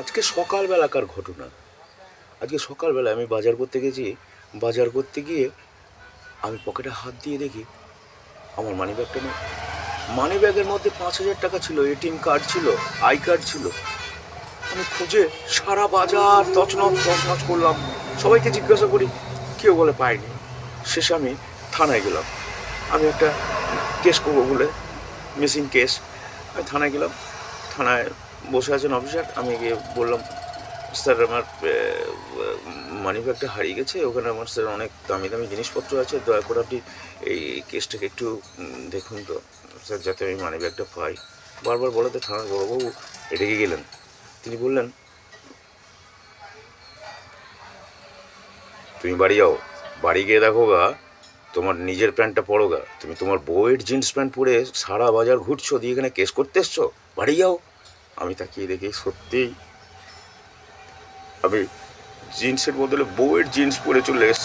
আজকে সকালবেলাকার ঘটনা। আজকে সকালবেলায় আমি বাজার করতে গেছি। বাজার করতে গিয়ে আমি পকেটে হাত দিয়ে দেখি আমার মানিব্যাগটা নেই। মানিব্যাগের মধ্যে ৫,০০০ টাকা ছিল, এটিএম কার্ড ছিল, আই কার্ড ছিল। আমি খুঁজে সারা বাজার তছনছ তছনছ করলাম। সবাইকে জিজ্ঞাসা করি, কেউ বলে পাইনি। শেষে আমি থানায় গেলাম। আমি একটা কেস করবো বলে, মিসিং কেস। আমি থানায় গেলাম। থানায় বসে আছেন অফিসার। আমি গিয়ে বললাম, স্যার আমার মানিব্যাগটা হারিয়ে গেছে, ওখানে আমার স্যার অনেক দামি দামি জিনিসপত্র আছে, দয়া করে আপনি এই কেসটাকে একটু দেখুন তো স্যার, যাতে আমি মানিব্যাগটা পাই। বারবার বলাতে থানার বড়োবাবু রেগে গেলেন। তিনি বললেন, তুমি বাড়ি যাও, বাড়ি গিয়ে দেখো গা তোমার নিজের প্যান্টটা পরো গা, তুমি তোমার বউয়ের জিন্স প্যান্ট পরে সারা বাজার ঘুরছো, দিয়ে এখানে কেস করতে এসছো, বাড়ি যাও। আমি তাকিয়ে দেখি সত্যিই আমি জিন্সের বদলে বউয়ের জিন্স পরে চলে এসেছি।